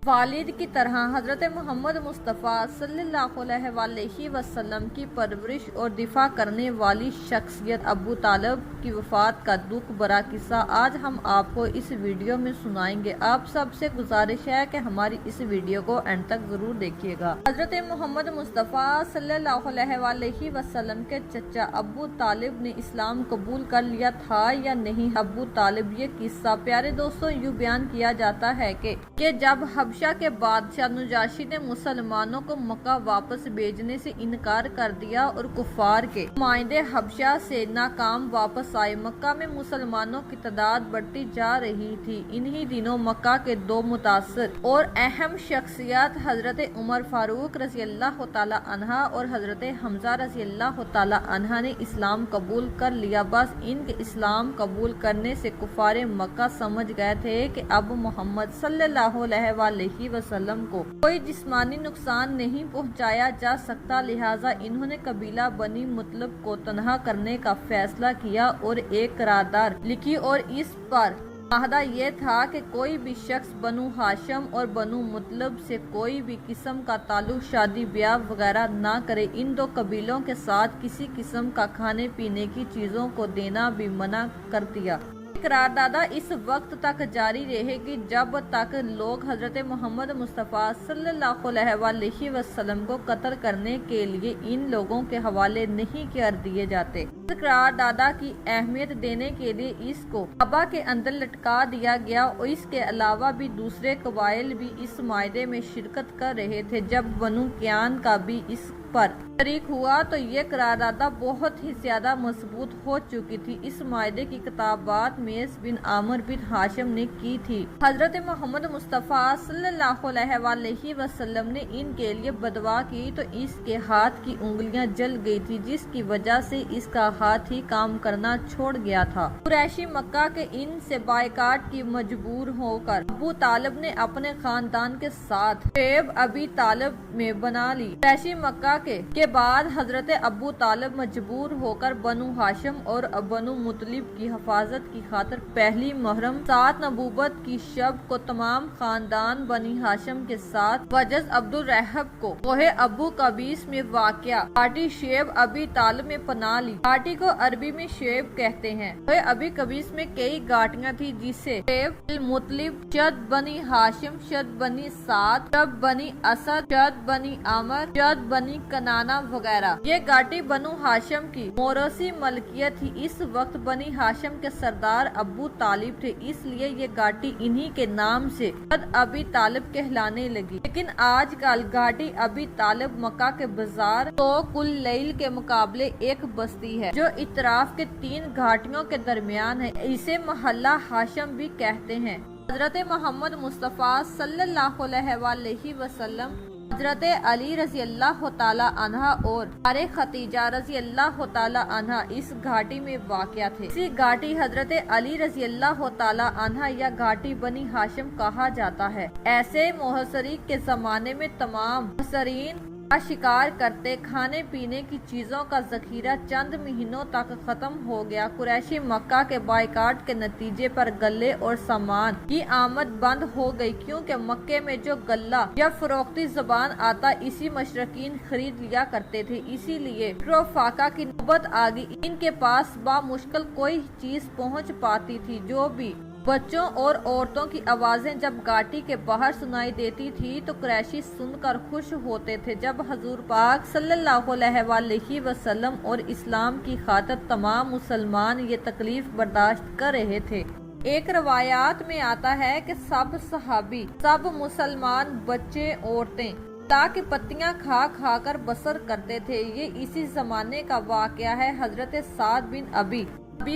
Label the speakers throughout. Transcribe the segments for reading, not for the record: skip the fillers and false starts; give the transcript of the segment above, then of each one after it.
Speaker 1: والد کی طرح حضرت محمد مصطفیٰ صلی اللہ علیہ وسلم کی پرورش اور دفاع کرنے والی شخصیت ابو طالب کی وفات کا دکھ بھرا قصہ آج ہم آپ کو اس ویڈیو میں سنائیں گے۔ آپ سب سے گزارش ہے کہ ہماری اس ویڈیو کو اینڈ تک ضرور دیکھیے گا۔ حضرت محمد مصطفیٰ صلی اللہ علیہ وسلم کے چچا ابو طالب نے اسلام قبول کر لیا تھا یا نہیں؟ ابو طالب یہ قصہ پیارے دوستوں یوں بیان کیا جاتا ہے کہ جب حبشہ کے بادشاہ نجاشی نے مسلمانوں کو مکہ واپس بھیجنے سے انکار کر دیا اور کفار کے نمائندے حبشہ سے ناکام واپس آئے، مکہ میں مسلمانوں کی تعداد بڑھتی جا رہی تھی۔ انہی دنوں مکہ کے دو متاثر اور اہم شخصیات حضرت عمر فاروق رضی اللہ تعالی عنہ اور حضرت حمزہ رضی اللہ تعالی عنہ نے اسلام قبول کر لیا۔ بس ان کے اسلام قبول کرنے سے کفار مکہ سمجھ گئے تھے کہ اب محمد صلی اللہ علیہ وسلم کو کوئی جسمانی نقصان نہیں پہنچایا جا سکتا، لہٰذا انہوں نے قبیلہ بنی مطلب کو تنہا کرنے کا فیصلہ کیا اور ایک قرارداد لکھی اور اس پر معاہدہ یہ تھا کہ کوئی بھی شخص بنو ہاشم اور بنو مطلب سے کوئی بھی قسم کا تعلق، شادی بیاہ وغیرہ نہ کرے۔ ان دو قبیلوں کے ساتھ کسی قسم کا کھانے پینے کی چیزوں کو دینا بھی منع کر دیا۔ قرارداد اس وقت تک جاری رہے گی جب تک لوگ حضرت محمد مصطفیٰ صلی اللہ علیہ وسلم کو قتل کرنے کے لیے ان لوگوں کے حوالے نہیں کر دیے جاتے۔ اس قرارداد کی اہمیت دینے کے لیے اس کو کعبہ کے اندر لٹکا دیا گیا اور اس کے علاوہ بھی دوسرے قبائل بھی اس معاہدے میں شرکت کر رہے تھے۔ جب بنو کینان کا بھی اس پر شریک ہوا تو یہ قرارداد بہت ہی زیادہ مضبوط ہو چکی تھی۔ اس معاہدے کی کتابت میس بن عامر بن ہاشم نے کی تھی۔ حضرت محمد مصطفیٰ صلی اللہ علیہ وسلم نے ان کے لیے بددعا کی تو اس کے ہاتھ کی انگلیاں جل گئی تھی، جس کی وجہ سے اس کا ہاتھ ہی کام کرنا چھوڑ گیا تھا۔ قریشی مکہ کے ان سے بائیکاٹ کی مجبور ہو کر ابو طالب نے اپنے خاندان کے ساتھ شعیب ابی طالب میں بنا لی۔ قریشی مکہ کے بعد حضرت ابو طالب مجبور ہو کر بنو ہاشم اور بنو مطلب کی حفاظت کی خاطر پہلی محرم 7 نبوت کی شب کو تمام خاندان بنی ہاشم کے ساتھ وجز عبد الرحب کو کوہ ابو قبیس میں واقع گھاٹی شعیب ابی طالب میں پناہ لی۔ گھاٹی کو عربی میں شعیب کہتے ہیں۔ کوہ ابی قبیس میں کئی گھاٹیاں تھی جسے شعیب المطلب، شد بنی ہاشم، شد بنی سعد، شد بنی اسد، شد بنی عامر، شد بنی کنانا وغیرہ۔ یہ گھاٹی بنو ہاشم کی موروثی ملکیت تھی۔ اس وقت بنی ہاشم کے سردار ابو طالب تھے، اس لیے یہ گھاٹی انہی کے نام سے شد ابی طالب کہلانے لگی۔ لیکن آج کل گھاٹی ابی طالب مکہ کے بازار تو کل لیل کے مقابلے ایک بستی ہے جو اطراف کے 3 گھاٹیوں کے درمیان ہے۔ اسے محلہ ہاشم بھی کہتے ہیں۔ حضرت محمد مصطفیٰ صلی اللہ علیہ وسلم، حضرت علی رضی اللہ تعالی عنہ اور ختیجہ رضی اللہ تعالی عنہ اس گھاٹی میں واقع تھے۔ اسی گھاٹی حضرت علی رضی اللہ تعالی عنہ یا گھاٹی بنی ہاشم کہا جاتا ہے۔ ایسے محاصرے کے زمانے میں تمام محاصرین کا شکار کرتے، کھانے پینے کی چیزوں کا ذخیرہ چند مہینوں تک ختم ہو گیا۔ قریشی مکہ کے بائیکاٹ کے نتیجے پر غلے اور سامان کی آمد بند ہو گئی، کیونکہ مکے میں جو غلہ یا فروختی زبان آتا اسی مشرکین خرید لیا کرتے تھے، اسی لیے فقر و فاقہ کی نوبت آ گئی۔ ان کے پاس بامشکل کوئی چیز پہنچ پاتی تھی۔ جو بھی بچوں اور عورتوں کی آوازیں جب گھاٹی کے باہر سنائی دیتی تھی تو قریشی سن کر خوش ہوتے تھے۔ جب حضور پاک صلی اللہ علیہ وسلم اور اسلام کی خاطر تمام مسلمان یہ تکلیف برداشت کر رہے تھے۔ ایک روایات میں آتا ہے کہ سب صحابی، سب مسلمان بچے، عورتیں تاکہ پتیاں کھا کھا کر بسر کرتے تھے۔ یہ اسی زمانے کا واقعہ ہے۔ حضرت سعد بن ابی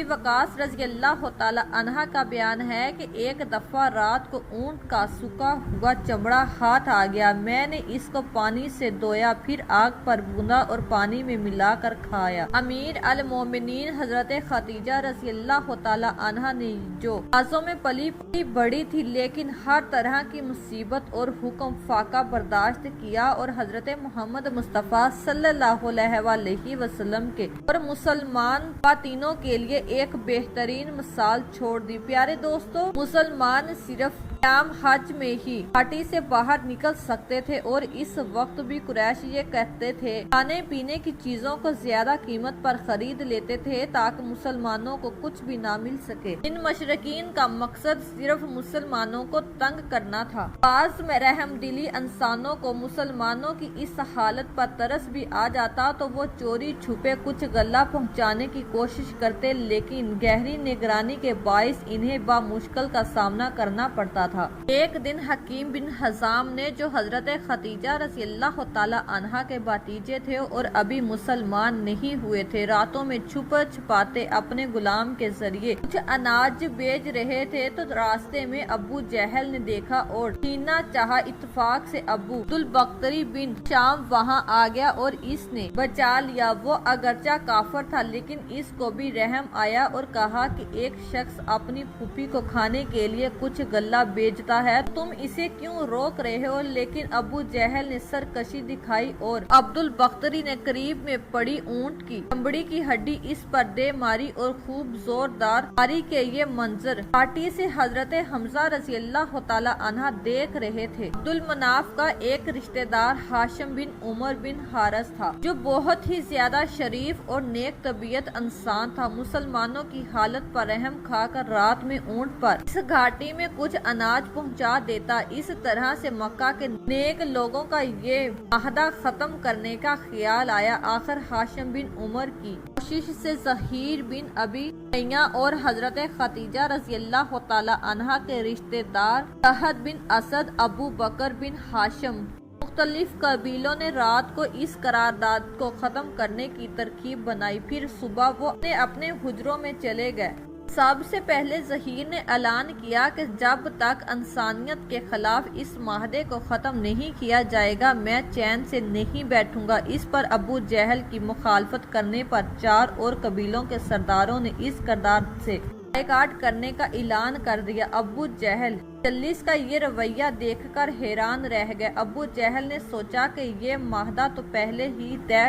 Speaker 1: وقاص رضی اللہ تعالی عنہ کا بیان ہے کہ ایک دفعہ رات کو اونٹ کا سوکھا ہوا چمڑا ہاتھ آ گیا۔ میں نے اس کو پانی سے دھویا، پھر آگ پر بھونا اور پانی میں ملا کر کھایا۔ امیر المومنین حضرت ختیجہ رضی اللہ تعالی عنہ نے جو بازوں میں پلی بڑی تھی لیکن ہر طرح کی مصیبت اور حکم فاقہ برداشت کیا اور حضرت محمد مصطفیٰ صلی اللہ علیہ وسلم کے اور مسلمان خواتینوں کے لیے ایک بہترین مثال چھوڑ دی۔ پیارے دوستو، مسلمان صرف ایام حج میں ہی گھاٹی سے باہر نکل سکتے تھے اور اس وقت بھی قریش یہ کہتے تھے کھانے پینے کی چیزوں کو زیادہ قیمت پر خرید لیتے تھے تاکہ مسلمانوں کو کچھ بھی نہ مل سکے۔ ان مشرکین کا مقصد صرف مسلمانوں کو تنگ کرنا تھا۔ بعض رحم دلی انسانوں کو مسلمانوں کی اس حالت پر ترس بھی آ جاتا تو وہ چوری چھپے کچھ غلہ پہنچانے کی کوشش کرتے، لیکن گہری نگرانی کے باعث انہیں بامشکل کا سامنا کرنا پڑتا تھا۔ ایک دن حکیم بن حزام نے، جو حضرت خدیجہ رضی اللہ تعالی عنہا کے بھتیجے تھے اور ابھی مسلمان نہیں ہوئے تھے، راتوں میں چھپاتے اپنے غلام کے ذریعے کچھ اناج بیچ رہے تھے تو راستے میں ابو جہل نے دیکھا اور چھیننا چاہا۔ اتفاق سے ابو البختری بن شام وہاں آ گیا اور اس نے بچا لیا۔ وہ اگرچہ کافر تھا لیکن اس کو بھی رحم آیا اور کہا کہ ایک شخص اپنی پھوپھی کو کھانے کے لیے کچھ غلہ بیچتا ہے، تم اسے کیوں روک رہے ہو؟ لیکن ابو جہل نے سرکشی دکھائی اور عبد البختری نے قریب میں پڑی اونٹ کی چمڑی کی ہڈی اس پر دے ماری اور خوب زوردار ماری کے یہ منظر گھاٹی سے حضرت حمزہ رضی اللہ تعالی عنہ دیکھ رہے تھے۔ عبد المناف کا ایک رشتہ دار ہاشم بن عمر بن حارث تھا جو بہت ہی زیادہ شریف اور نیک طبیعت انسان تھا۔ مسلمانوں کی حالت پر رحم کھا کر رات میں اونٹ پر اس گھاٹی میں کچھ اناج پہنچا دیتا۔ اس طرح سے مکہ کے نیک لوگوں کا یہ معاہدہ ختم کرنے کا خیال آیا۔ آخر ہاشم بن عمر کی کوشش سے زہیر بن ابی حمیہ اور حضرت خدیجہ رضی اللہ تعالی عنہا کے رشتہ دار سہد بن اسد، ابو بکر بن ہاشم، مختلف قبیلوں نے رات کو اس قرارداد کو ختم کرنے کی ترکیب بنائی۔ پھر صبح وہ اپنے حجروں میں چلے گئے۔ سب سے پہلے ظہیر نے اعلان کیا کہ جب تک انسانیت کے خلاف اس معاہدے کو ختم نہیں کیا جائے گا میں چین سے نہیں بیٹھوں گا۔ اس پر ابو جہل کی مخالفت کرنے پر 4 اور قبیلوں کے سرداروں نے اس قرارداد سے بائیکاٹ کرنے کا اعلان کر دیا۔ ابو جہل چلیس کا یہ رویہ دیکھ کر حیران رہ گئے۔ ابو جہل نے سوچا کہ یہ معاہدہ تو پہلے ہی طے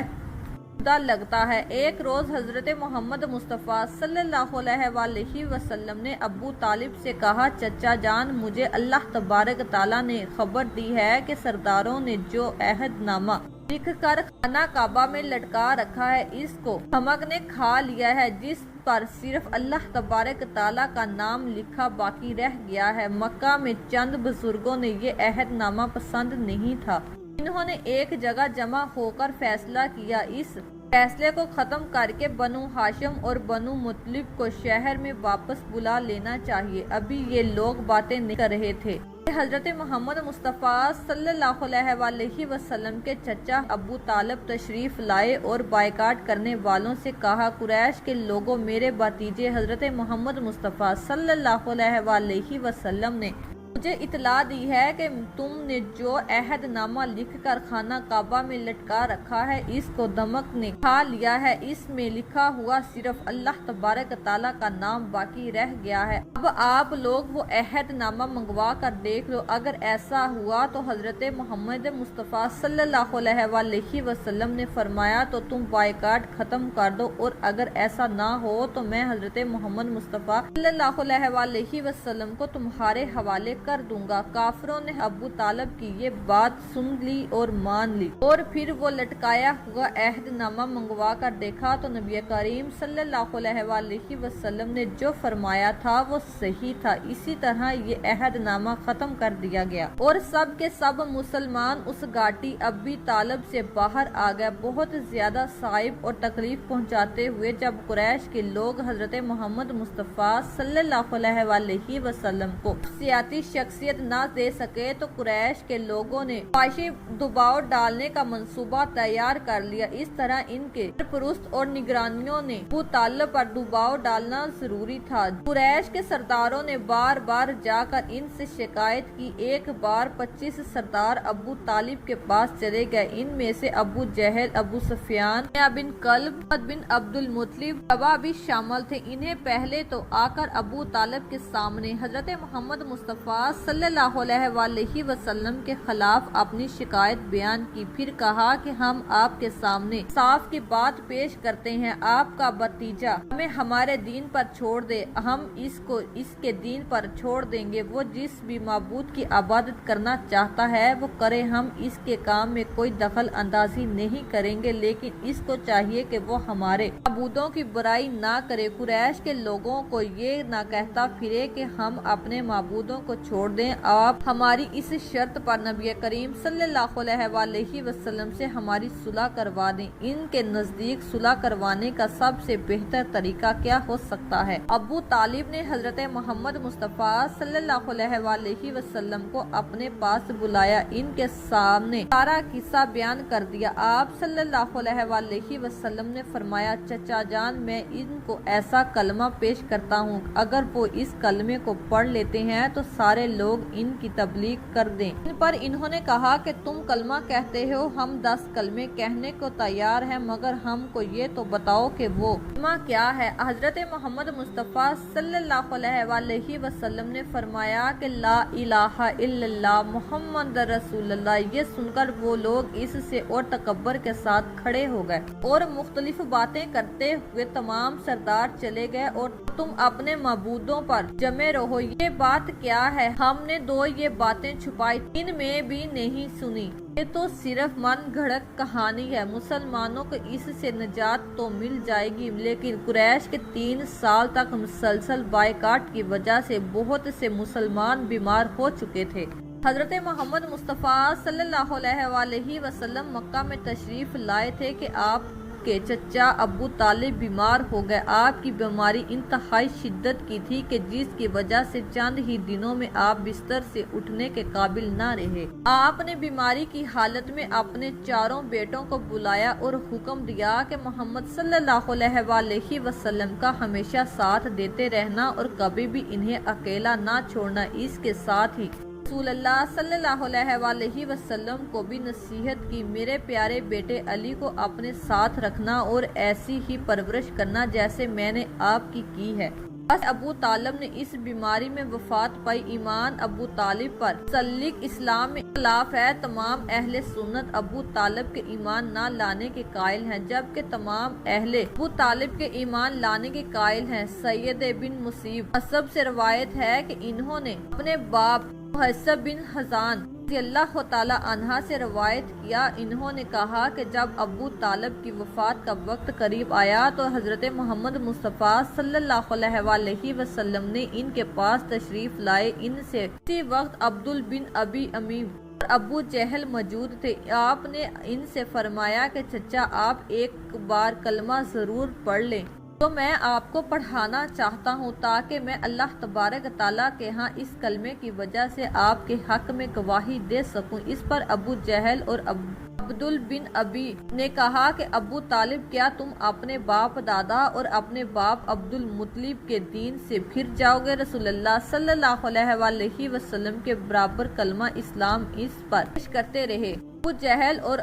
Speaker 1: لگتا ہے۔ ایک روز حضرت محمد مصطفیٰ صلی اللہ علیہ وسلم نے ابو طالب سے کہا، چچا جان، مجھے اللہ تبارک تعالیٰ نے خبر دی ہے کہ سرداروں نے جو عہد نامہ لکھ کر خانہ کعبہ میں لٹکا رکھا ہے اس کو ہمک نے کھا لیا ہے، جس پر صرف اللہ تبارک تعالیٰ کا نام لکھا باقی رہ گیا ہے۔ مکہ میں چند بزرگوں نے یہ عہد نامہ پسند نہیں تھا۔ انہوں نے ایک جگہ جمع ہو کر فیصلہ کیا، اس فیصلے کو ختم کر کے بنو ہاشم اور بنو مطلب کو شہر میں واپس بلا لینا چاہیے۔ ابھی یہ لوگ باتیں نہیں کر رہے تھے کہ حضرت محمد مصطفیٰ صلی اللہ علیہ وسلم کے چچا ابو طالب تشریف لائے اور بائیکاٹ کرنے والوں سے کہا، قریش کے لوگوں، میرے بھتیجے حضرت محمد مصطفیٰ صلی اللہ علیہ وسلم نے مجھے اطلاع دی ہے کہ تم نے جو عہد نامہ لکھ کر خانہ کعبہ میں لٹکا رکھا ہے اس کو دمک نے کھا لیا ہے۔ اس میں لکھا ہوا صرف اللہ تبارک تعالیٰ کا نام باقی رہ گیا ہے۔ اب آپ لوگ وہ عہد نامہ منگوا کر دیکھ لو، اگر ایسا ہوا تو حضرت محمد مصطفیٰ صلی اللہ علیہ وسلم نے فرمایا تو تم بائیکاٹ ختم کر دو، اور اگر ایسا نہ ہو تو میں حضرت محمد مصطفیٰ صلی اللہ علیہ وسلم کو تمہارے حوالے کر دوں گا۔ کافروں نے ابو طالب کی یہ بات سن لی اور مان لی، اور پھر وہ لٹکایا ہوا عہد نامہ منگوا کر دیکھا تو نبی کریم صلی اللہ علیہ وسلم نے جو فرمایا تھا وہ صحیح تھا۔ اسی طرح یہ عہد نامہ ختم کر دیا گیا اور سب کے سب مسلمان اس گھاٹی ابی طالب سے باہر آ گئے، بہت زیادہ صائب اور تکلیف پہنچاتے ہوئے۔ جب قریش کے لوگ حضرت محمد مصطفیٰ صلی اللہ علیہ وسلم کو سیاسی شخصیت نہ دے سکے تو قریش کے لوگوں نے معاشی دباؤ ڈالنے کا منصوبہ تیار کر لیا۔ اس طرح ان کے سرپرست اور نگرانیوں نے ابو طالب پر دباؤ ڈالنا ضروری تھا۔ قریش کے سرداروں نے بار بار جا کر ان سے شکایت کی۔ ایک بار 25 سردار ابو طالب کے پاس چلے گئے، ان میں سے ابو جہل، ابو سفیان بن کلب، محمد بن عبد المطلب، شعبہ بھی شامل تھے۔ انہیں پہلے تو آ کر ابو طالب کے سامنے حضرت محمد مصطفیٰ مصطفیٰ صلی اللہ علیہ وسلم کے خلاف اپنی شکایت بیان کی، پھر کہا کہ ہم آپ کے سامنے صاف کی بات پیش کرتے ہیں، آپ کا بھتیجا ہمیں ہمارے دین پر چھوڑ دے، ہم اس کو اس کے دین پر چھوڑ دیں گے، وہ جس بھی معبود کی عبادت کرنا چاہتا ہے وہ کرے، ہم اس کے کام میں کوئی دخل اندازی نہیں کریں گے، لیکن اس کو چاہیے کہ وہ ہمارے معبودوں کی برائی نہ کرے، قریش کے لوگوں کو یہ نہ کہتا پھرے کہ ہم اپنے معبودوں کو چھوڑ دیں، آپ ہماری اس شرط پر نبی کریم صلی اللہ علیہ وسلم سے ہماری صلح کروا دیں۔ ان کے نزدیک صلح کروانے کا سب سے بہتر طریقہ کیا ہو سکتا ہے؟ ابو طالب نے حضرت محمد مصطفیٰ صلی اللہ علیہ وسلم کو اپنے پاس بلایا، ان کے سامنے سارا قصہ بیان کر دیا۔ آپ صلی اللہ علیہ وسلم نے فرمایا، چچا جان، میں ان کو ایسا کلمہ پیش کرتا ہوں، اگر وہ اس کلمے کو پڑھ لیتے ہیں تو سارے لوگ ان کی تبلیغ کر دیں۔ ان پر انہوں نے کہا کہ تم کلمہ کہتے ہو، ہم 10 کلمے کہنے کو تیار ہیں، مگر ہم کو یہ تو بتاؤ کہ وہ کلمہ کیا ہے؟ حضرت محمد مصطفیٰ صلی اللہ علیہ وسلم نے فرمایا کہ لا الہ الا اللہ محمد رسول اللہ۔ یہ سن کر وہ لوگ اس سے اور تکبر کے ساتھ کھڑے ہو گئے اور مختلف باتیں کرتے ہوئے تمام سردار چلے گئے، اور تم اپنے معبودوں پر جمے رہو، یہ بات کیا ہے؟ ہم نے 2 یہ باتیں چھپائی، ان میں بھی نہیں سنی، یہ تو صرف من گھڑت کہانی ہے، مسلمانوں کو اس سے نجات تو مل جائے گی، لیکن قریش کے 3 سال تک مسلسل بائیکاٹ کی وجہ سے بہت سے مسلمان بیمار ہو چکے تھے۔ حضرت محمد مصطفیٰ صلی اللہ علیہ وسلم مکہ میں تشریف لائے تھے کہ آپ کے چچا ابو طالب بیمار ہو گئے۔ آپ کی بیماری انتہائی شدت کی تھی کہ جس کی وجہ سے چند ہی دنوں میں آپ بستر سے اٹھنے کے قابل نہ رہے۔ آپ نے بیماری کی حالت میں اپنے 4 بیٹوں کو بلایا اور حکم دیا کہ محمد صلی اللہ علیہ وسلم کا ہمیشہ ساتھ دیتے رہنا اور کبھی بھی انہیں اکیلا نہ چھوڑنا، اس کے ساتھ ہی رسول اللہ صلی اللہ علیہ وسلم کو بھی نصیحت کی، میرے پیارے بیٹے علی کو اپنے ساتھ رکھنا اور ایسی ہی پرورش کرنا جیسے میں نے آپ کی ہے۔ بس ابو طالب نے اس بیماری میں وفات پائی۔ ایمان ابو طالب پر مسلک اسلام میں اختلاف ہے، تمام اہل سنت ابو طالب کے ایمان نہ لانے کے قائل ہیں، جبکہ تمام اہل ابو طالب کے ایمان لانے کے قائل ہیں۔ سید بن مصیب حسب سے روایت ہے کہ انہوں نے اپنے باپ محسب بن حزان رضی اللہ تعالی عنہ سے روایت کیا، انہوں نے کہا کہ جب ابو طالب کی وفات کا وقت قریب آیا تو حضرت محمد مصطفیٰ صلی اللہ علیہ وسلم نے ان کے پاس تشریف لائے، ان سے اسی وقت عبدل بن ابی امیم اور ابو جہل موجود تھے۔ آپ نے ان سے فرمایا کہ چچا، آپ ایک بار کلمہ ضرور پڑھ لیں تو میں آپ کو پڑھانا چاہتا ہوں، تاکہ میں اللہ تبارک تعالیٰ کے ہاں اس کلمے کی وجہ سے آپ کے حق میں گواہی دے سکوں۔ اس پر ابو جہل اور عبدل بن ابی نے کہا کہ ابو طالب، کیا تم اپنے باپ دادا اور اپنے باپ عبد المطلب کے دین سے پھر جاؤ گے؟ رسول اللہ صلی اللہ علیہ وسلم کے برابر کلمہ اسلام اس پر پیش کرتے رہے۔ ابو جہل اور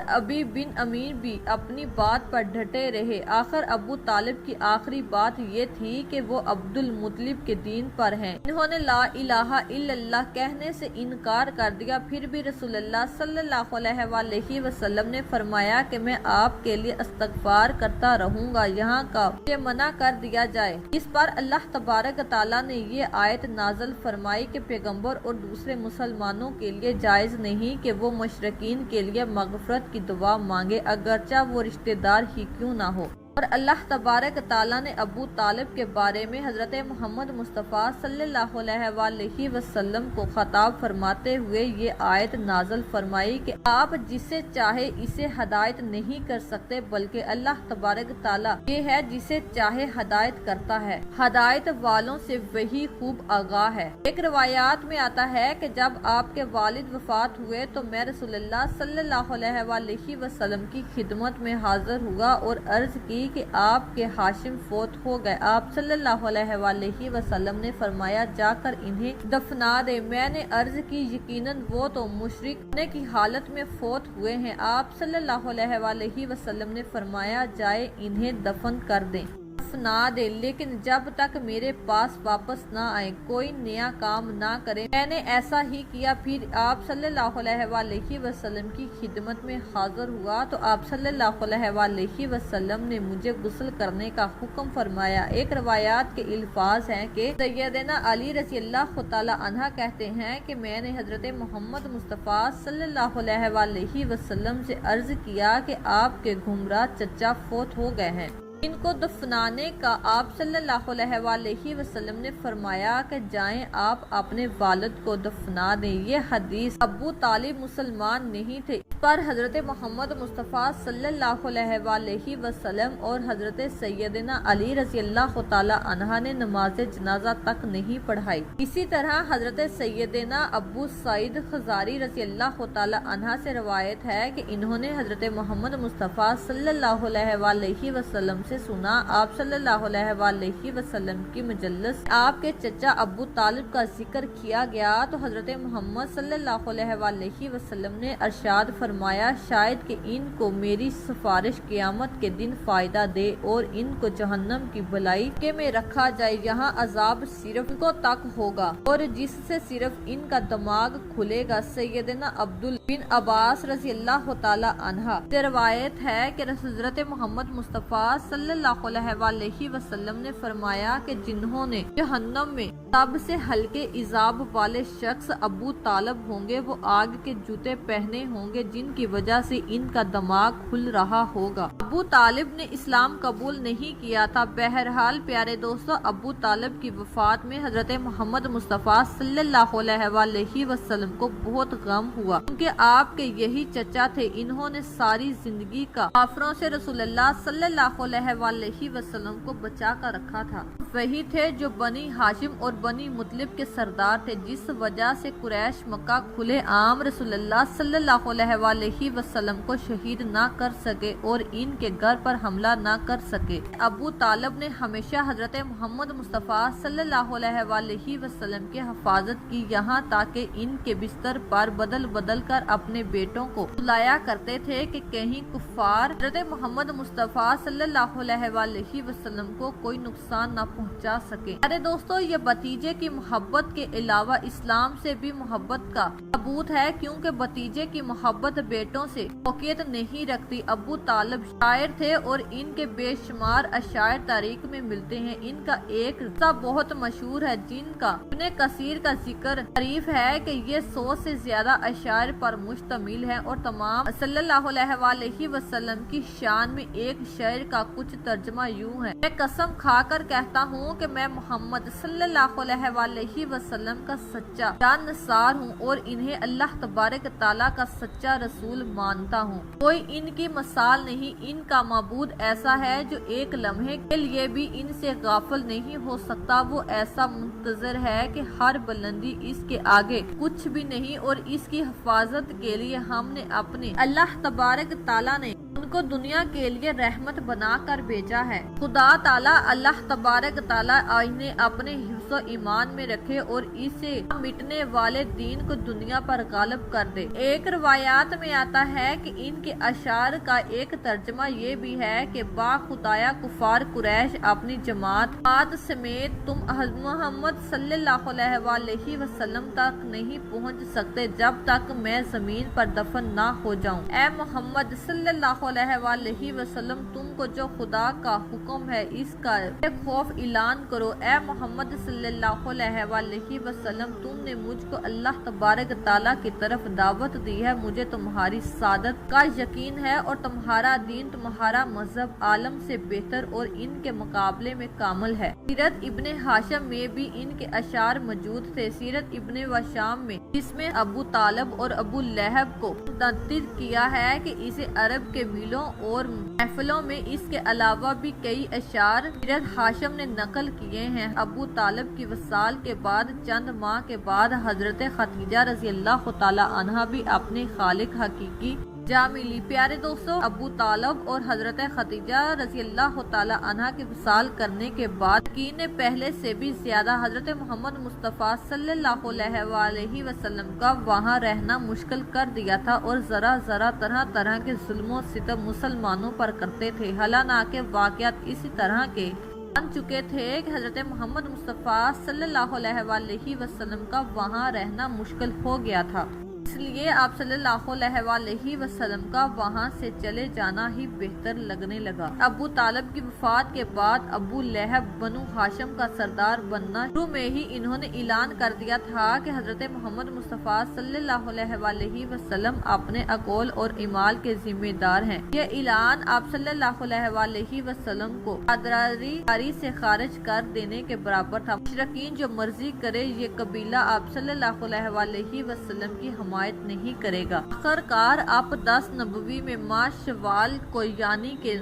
Speaker 1: ابی بن امیر بھی اپنی بات پر ڈٹے رہے۔ آخر ابو طالب کی آخری بات یہ تھی کہ وہ عبد المطلب کے دین پر ہیں۔ انہوں نے لا الہ الا اللہ کہنے سے انکار کر دیا، پھر بھی رسول اللہ صلی اللہ علیہ وسلم نے فرمایا کہ میں آپ کے لیے استغفار کرتا رہوں گا یہاں کا یہ منع کر دیا جائے۔ اس پر اللہ تبارک تعالیٰ نے یہ آیت نازل فرمائی کہ پیغمبر اور دوسرے مسلمانوں کے لیے جائز نہیں کہ وہ مشرکین کے لیے مغفرت کی دعا مانگے، اگرچہ وہ رشتہ دار ہی کیوں نہ ہو۔ اور اللہ تبارک تعالیٰ نے ابو طالب کے بارے میں حضرت محمد مصطفیٰ صلی اللہ علیہ وسلم کو خطاب فرماتے ہوئے یہ آیت نازل فرمائی کہ آپ جسے چاہے اسے ہدایت نہیں کر سکتے، بلکہ اللہ تبارک تعالیٰ یہ ہے جسے چاہے ہدایت کرتا ہے، ہدایت والوں سے وہی خوب آگاہ ہے۔ ایک روایات میں آتا ہے کہ جب آپ کے والد وفات ہوئے تو میں رسول اللہ صلی اللہ علیہ وسلم کی خدمت میں حاضر ہوا اور عرض کی کہ آپ کے ہاشم فوت ہو گئے۔ آپ صلی اللہ علیہ وسلم نے فرمایا جا کر انہیں دفنا دے۔ میں نے عرض کی یقیناً وہ تو مشرک ہونے کی حالت میں فوت ہوئے ہیں۔ آپ صلی اللہ علیہ وسلم نے فرمایا جائے انہیں دفن کر دیں۔ دفنا دے، لیکن جب تک میرے پاس واپس نہ آئے کوئی نیا کام نہ کرے۔ میں نے ایسا ہی کیا۔ پھر آپ صلی اللہ علیہ وآلہ وسلم کی خدمت میں حاضر ہوا تو آپ صلی اللہ علیہ وآلہ وسلم نے مجھے غسل کرنے کا حکم فرمایا۔ ایک روایات کے الفاظ ہیں کہ سیدنا علی رضی اللہ تعالی عنہ کہتے ہیں کہ میں نے حضرت محمد مصطفیٰ صلی اللہ علیہ وآلہ وسلم سے عرض کیا کہ آپ کے گمراہ چچا فوت ہو گئے ہیں، ان کو دفنانے کا آپ صلی اللہ علیہ وآلہ وسلم نے فرمایا کہ جائیں آپ اپنے والد کو دفنا دیں۔ یہ حدیث ابو طالب مسلمان نہیں تھے، اس پر حضرت محمد مصطفیٰ صلی اللہ علیہ وآلہ وسلم اور حضرت سیدنا علی رضی اللہ تعالی عنہ نے نماز جنازہ تک نہیں پڑھائی۔ اسی طرح حضرت سیدنا ابو سعید خضاری رضی اللہ تعالی عنہ سے روایت ہے کہ انہوں نے حضرت محمد مصطفیٰ صلی اللہ علیہ وآلہ وسلم سے سنا، آپ صلی اللہ علیہ وآلہ وسلم کی مجلس آپ کے چچا ابو طالب کا ذکر کیا گیا تو حضرت محمد صلی اللہ علیہ وآلہ وسلم نے ارشاد فرمایا شاید کہ ان کو میری سفارش قیامت کے دن فائدہ دے اور ان کو جہنم کی بلائی کے میں رکھا جائے، یہاں عذاب صرف ان کو تک ہوگا اور جس سے صرف ان کا دماغ کھلے گا۔ سیدنا عبداللہ بن عباس رضی اللہ تعالی عنہ سے روایت ہے کہ حضرت محمد مصطفیٰ صلی اللہ علیہ وآلہ وسلم نے فرمایا کہ جنہوں نے جہنم میں سب سے ہلکے عذاب والے شخص ابو طالب ہوں گے، وہ آگ کے جوتے پہنے ہوں گے جن کی وجہ سے ان کا دماغ کھل رہا ہوگا۔ ابو طالب نے اسلام قبول نہیں کیا تھا۔ بہرحال پیارے دوستو، ابو طالب کی وفات میں حضرت محمد مصطفیٰ صلی اللہ علیہ وآلہ وسلم کو بہت غم ہوا کیونکہ آپ کے یہی چچا تھے، انہوں نے ساری زندگی کا کافروں سے رسول اللہ صلی اللہ علیہ وآلہ وسلم کو بچا کر رکھا تھا۔ وہی تھے جو بنی ہاشم اور بنی مطلب کے سردار تھے، جس وجہ سے قریش مکہ کھلے عام رسول اللہ صلی اللہ علیہ وآلہ وسلم کو شہید نہ کر سکے اور ان کے گھر پر حملہ نہ کر سکے۔ ابو طالب نے ہمیشہ حضرت محمد مصطفیٰ صلی اللہ علیہ وآلہ وسلم کی حفاظت کی، یہاں تک کہ ان کے بستر پر بدل بدل کر اپنے بیٹوں کو سلایا کرتے تھے کہ کہیں کفار حضرت محمد مصطفیٰ صلی اللہ علیہ وآلہ وسلم کو کوئی نقصان نہ پہنچا سکے۔ ارے دوستو، یہ بھتیجے کی محبت کے علاوہ اسلام سے بھی محبت کا ثبوت ہے، کیونکہ بھتیجے کی محبت بیٹوں سے فوقیت نہیں رکھتی۔ ابو طالب شاعر تھے اور ان کے بے شمار اشعار تاریخ میں ملتے ہیں۔ ان کا ایک قصہ بہت مشہور ہے جن کا ابن کثیر کا ذکر تعریف ہے کہ یہ 100 سے زیادہ اشعار پر مشتمل ہے اور تمام صلی اللہ علیہ وآلہ وسلم کی شان میں ایک شعر کا کچھ ترجمہ یوں ہے: میں قسم کھا کر کہتا ہوں کہ میں محمد صلی اللہ علیہ وآلہ وسلم کا سچا جانثار ہوں اور انہیں اللہ تبارک تعالیٰ کا سچا رسول مانتا ہوں۔ کوئی ان کی مثال نہیں، ان کا معبود ایسا ہے جو ایک لمحے کے لیے بھی ان سے غافل نہیں ہو سکتا، وہ ایسا منتظر ہے کہ ہر بلندی اس کے آگے کچھ بھی نہیں، اور اس کی حفاظت کے لیے ہم نے اپنے اللہ تبارک تعالیٰ نے ان کو دنیا کے لیے رحمت بنا کر بھیجا ہے۔ خدا تعالیٰ اللہ تبارک تعالیٰ انہیں اپنے حفظ و ایمان میں رکھے اور اسے مٹنے والے دین کو دنیا پر غالب کر دے۔ ایک روایات میں آتا ہے کہ ان کے اشعار کا ایک ترجمہ یہ بھی ہے کہ با خدایا کفار قریش اپنی جماعت سمیت تم محمد صلی اللہ علیہ وآلہ وسلم تک نہیں پہنچ سکتے جب تک میں زمین پر دفن نہ ہو جاؤں۔ اے محمد صلی اللہ علیہ وآلہ وسلم، تم کو جو خدا کا حکم ہے اس کا بے خوف اعلان کرو۔ اے محمد صلی اللہ علیہ وآلہ وسلم، تم نے مجھ کو اللہ تبارک تعالیٰ کی طرف دعوت دی ہے، مجھے تمہاری سعادت کا یقین ہے اور تمہارا دین، تمہارا مذہب عالم سے بہتر اور ان کے مقابلے میں کامل ہے۔ سیرت ابن ہاشم میں بھی ان کے اشعار موجود تھے۔ سیرت ابن وشام میں، جس میں ابو طالب اور ابو لہب کو منتخب کیا ہے کہ اسے عرب کے میلوں اور محفلوں میں اس کے علاوہ بھی کئی اشعار سیرت ہاشم نے نقل کیے ہیں۔ ابو طالب کی وصال کے بعد چند ماہ کے بعد حضرت خدیجہ رضی اللہ تعالی عنہا بھی اپنے خالق حقیقی جا ملی۔ پیارے دوستو، ابو طالب اور حضرت خدیجہ رضی اللہ تعالی عنہا کی وصال کرنے کے بعد یقین نے پہلے سے بھی زیادہ حضرت محمد مصطفیٰ صلی اللہ علیہ وآلہ وسلم کا وہاں رہنا مشکل کر دیا تھا اور ذرا ذرا طرح طرح کے ظلم و ستم مسلمانوں پر کرتے تھے۔ حالانکہ واقعات اسی طرح کے جان چکے تھے کہ حضرت محمد مصطفیٰ صلی اللہ علیہ وسلم کا وہاں رہنا مشکل ہو گیا تھا، اس لیے آپ صلی اللہ علیہ وسلم کا وہاں سے چلے جانا ہی بہتر لگنے لگا۔ ابو طالب کی وفات کے بعد ابو لہب بنو ہاشم کا سردار بننا شروع میں ہی انہوں نے اعلان کر دیا تھا کہ حضرت محمد مصطفیٰ صلی اللہ علیہ وسلم اپنے اقوال اور اعمال کے ذمہ دار ہیں۔ یہ اعلان آپ صلی اللہ علیہ وسلم کو قادری سے خارج کر دینے کے برابر تھا۔ مشرکین جو مرضی کرے، یہ قبیلہ آپ صلی اللہ علیہ وسلم کی حمایت نہیں کرے گا۔ آخرکار آپ 10 نبوی میں ماہ شوال کو یعنی کہ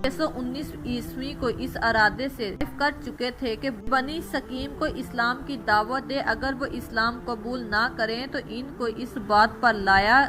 Speaker 1: 619 عیسوی کو اس ارادے سے کر چکے تھے کہ بنی سکیم کو اسلام کی دعوت دے، اگر وہ اسلام قبول نہ کریں تو ان کو اس بات پر لایا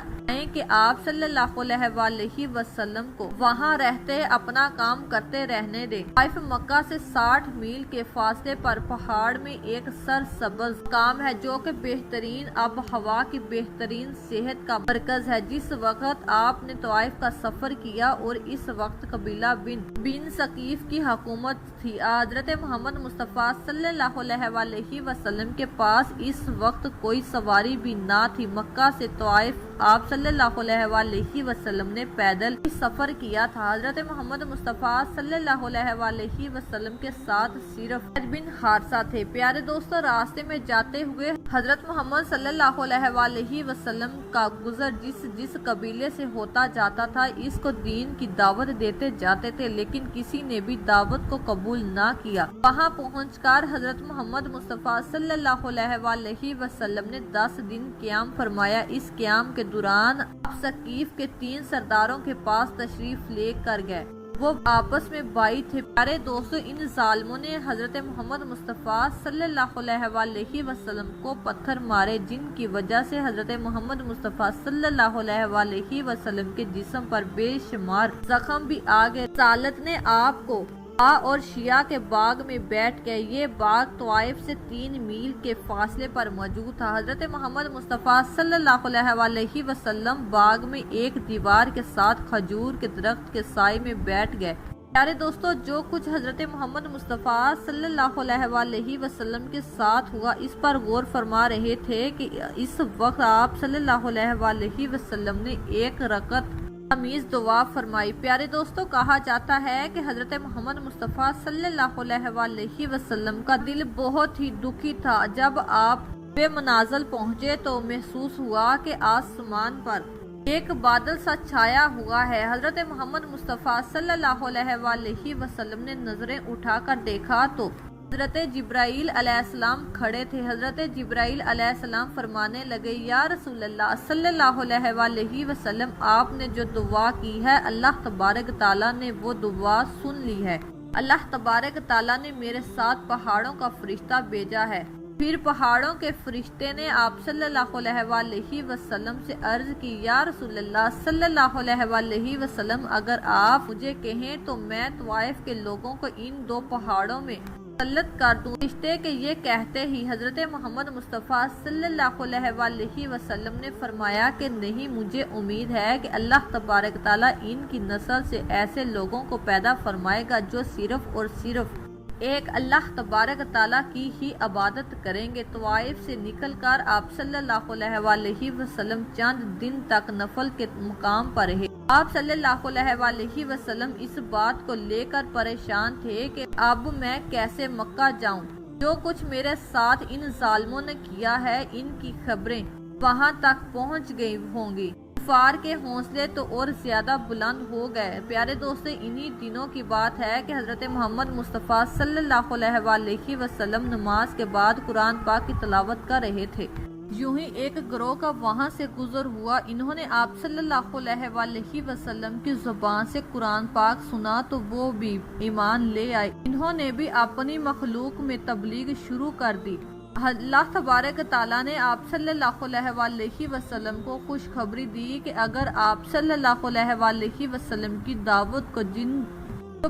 Speaker 1: کہ آپ صلی اللہ علیہ وسلم کو وہاں رہتے اپنا کام کرتے رہنے دیں۔ طائف مکہ سے 60 میل کے فاصلے پر پہاڑ میں ایک سرسبز مقام ہے جو کہ بہترین آب و ہوا کی بہترین صحت کا مرکز ہے۔ جس وقت آپ نے طائف کا سفر کیا اور اس وقت قبیلہ بن ثقیف کی حکومت تھی، حضرت محمد مصطفیٰ صلی اللہ علیہ وسلم کے پاس اس وقت کوئی سواری بھی نہ تھی۔ مکہ سے طائف آپ صلی اللہ علیہ وسلم نے پیدل سفر کیا تھا۔ حضرت محمد مصطفیٰ صلی اللہ علیہ وسلم کے ساتھ صرف زید بن حارثہ تھے۔ پیارے دوستو، راستے میں جاتے ہوئے حضرت محمد صلی اللہ علیہ وسلم کا گزر جس قبیلے سے ہوتا جاتا تھا، اس کو دین کی دعوت دیتے جاتے تھے، لیکن کسی نے بھی دعوت کو قبول نہ کیا۔ وہاں پہنچ کر حضرت محمد مصطفیٰ صلی اللہ علیہ وسلم نے 10 دن قیام فرمایا۔ اس قیام کے دوران آپ ثقیف کے 3 سرداروں کے پاس تشریف لے کر گئے، وہ آپس میں بھائی تھے۔ پیارے دوستو، ان ظالموں نے حضرت محمد مصطفیٰ صلی اللہ علیہ وسلم کو پتھر مارے، جن کی وجہ سے حضرت محمد مصطفیٰ صلی اللہ علیہ وسلم کے جسم پر بے شمار زخم بھی آ گئے۔ رسالت نے آپ کو اور شیعہ کے باغ میں بیٹھ گئے۔ یہ باغ طائف سے 3 میل کے فاصلے پر موجود تھا۔ حضرت محمد مصطفیٰ صلی اللہ علیہ وسلم باغ میں ایک دیوار کے ساتھ کھجور کے درخت کے سائے میں بیٹھ گئے۔ پیارے دوستو، جو کچھ حضرت محمد مصطفیٰ صلی اللہ علیہ وسلم کے ساتھ ہوا، اس پر غور فرما رہے تھے کہ اس وقت آپ صلی اللہ علیہ وسلم نے ایک رکعت تمیز دعا فرمائی۔ پیارے دوستو، کہا جاتا ہے کہ حضرت محمد مصطفیٰ صلی اللہ علیہ وسلم کا دل بہت ہی دکھی تھا۔ جب آپ بے منازل پہنچے تو محسوس ہوا کہ آسمان پر ایک بادل سا چھایا ہوا ہے۔ حضرت محمد مصطفیٰ صلی اللہ علیہ وسلم نے نظریں اٹھا کر دیکھا تو حضرت جبرائیل علیہ السلام کھڑے تھے۔ حضرت جبرائیل علیہ السلام فرمانے لگے، یا رسول اللہ صلی اللہ علیہ وسلم، آپ نے جو دعا کی ہے اللہ تبارک تعالیٰ نے وہ دعا سن لی ہے۔ اللہ تبارک تعالیٰ نے میرے ساتھ پہاڑوں کا فرشتہ بھیجا ہے۔ پھر پہاڑوں کے فرشتے نے آپ صلی اللہ علیہ وسلم سے عرض کی، یا رسول اللہ صلی اللہ علیہ وسلم، اگر آپ مجھے کہیں تو میں طائف کے لوگوں کو ان 2 پہاڑوں میں مسلط کر دوں۔ فرشتے کے یہ کہتے ہی حضرت محمد مصطفیٰ صلی اللہ علیہ وسلم نے فرمایا کہ نہیں، مجھے امید ہے کہ اللہ تبارک تعالیٰ ان کی نسل سے ایسے لوگوں کو پیدا فرمائے گا جو صرف اور صرف ایک اللہ تبارک تعالیٰ کی ہی عبادت کریں گے۔ طائف سے نکل کر آپ صلی اللہ علیہ وسلم چند دن تک نفل کے مقام پر رہے۔ آپ صلی اللہ علیہ وسلم اس بات کو لے کر پریشان تھے کہ اب میں کیسے مکہ جاؤں۔ جو کچھ میرے ساتھ ان ظالموں نے کیا ہے، ان کی خبریں وہاں تک پہنچ گئی ہوں گی۔ کفار کے حوصلے تو اور زیادہ بلند ہو گئے۔ پیارے دوستو، انہی دنوں کی بات ہے کہ حضرت محمد مصطفیٰ صلی اللہ علیہ وسلم نماز کے بعد قرآن پاک کی تلاوت کر رہے تھے۔ یوں ہی ایک گروہ کا وہاں سے گزر ہوا۔ انہوں نے آپ صلی اللہ علیہ وسلم کی زبان سے قرآن پاک سنا تو وہ بھی ایمان لے آئے۔ انہوں نے بھی اپنی مخلوق میں تبلیغ شروع کر دی۔ اللہ تبارک تعالیٰ نے آپ صلی اللہ علیہ وسلم کو خوشخبری دی کہ اگر آپ صلی اللہ علیہ وسلم کی دعوت کو جن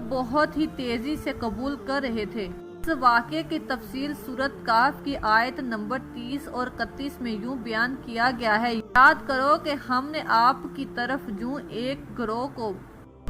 Speaker 1: بہت ہی تیزی سے قبول کر رہے تھے۔ اس واقعے کی تفصیل سورۃ کہف کی آیت نمبر 30 اور 31 میں یوں بیان کیا گیا ہے، یاد کرو کہ ہم نے آپ کی طرف جو ایک گروہ کو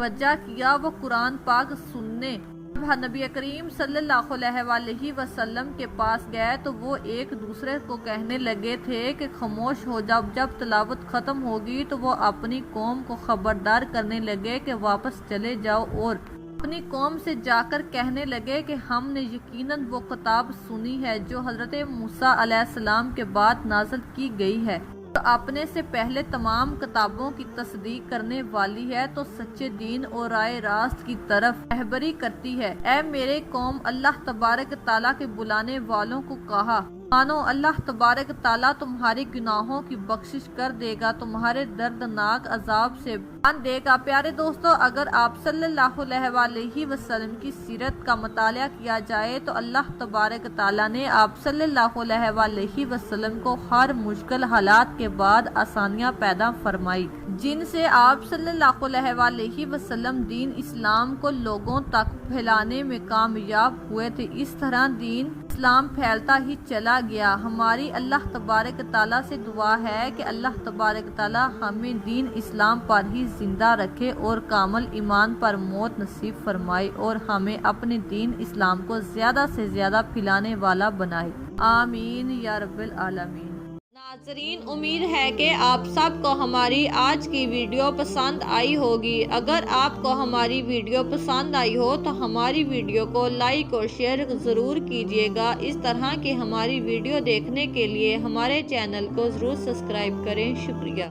Speaker 1: وجہ کیا وہ قرآن پاک سننے جب نبی کریم صلی اللہ علیہ وسلم کے پاس گئے تو وہ ایک دوسرے کو کہنے لگے تھے کہ خاموش ہو جاؤ، جب تلاوت ختم ہوگی تو وہ اپنی قوم کو خبردار کرنے لگے کہ واپس چلے جاؤ، اور اپنی قوم سے جا کر کہنے لگے کہ ہم نے یقیناً وہ کتاب سنی ہے جو حضرت موسیٰ علیہ السلام کے بعد نازل کی گئی ہے، جو اپنے سے پہلے تمام کتابوں کی تصدیق کرنے والی ہے، تو سچے دین اور رائے راست کی طرف رہبری کرتی ہے۔ اے میرے قوم، اللہ تبارک تعالیٰ کے بلانے والوں کو کہا مانو، اللہ تبارک تعالیٰ تمہارے گناہوں کی بخشش کر دے گا، تمہارے دردناک عذاب سے باندھ دے گا۔ پیارے دوستو، اگر آپ صلی اللہ علیہ وسلم کی سیرت کا مطالعہ کیا جائے تو اللہ تبارک تعالیٰ نے آپ صلی اللہ علیہ وسلم کو ہر مشکل حالات کے بعد آسانیاں پیدا فرمائی، جن سے آپ صلی اللہ علیہ وسلم دین اسلام کو لوگوں تک پھیلانے میں کامیاب ہوئے تھے۔ اس طرح دین اسلام پھیلتا ہی چلا گیا۔ ہماری اللہ تبارک تعالیٰ سے دعا ہے کہ اللہ تبارک تعالیٰ ہمیں دین اسلام پر ہی زندہ رکھے اور کامل ایمان پر موت نصیب فرمائے، اور ہمیں اپنے دین اسلام کو زیادہ سے زیادہ پھیلانے والا بنائے، آمین یا رب العالمین۔ ناظرین، امید ہے کہ آپ سب کو ہماری آج کی ویڈیو پسند آئی ہوگی۔ اگر آپ کو ہماری ویڈیو پسند آئی ہو تو ہماری ویڈیو کو لائک اور شیئر ضرور کیجیے گا۔ اس طرح کی ہماری ویڈیو دیکھنے کے لیے ہمارے چینل کو ضرور سبسکرائب کریں۔ شکریہ۔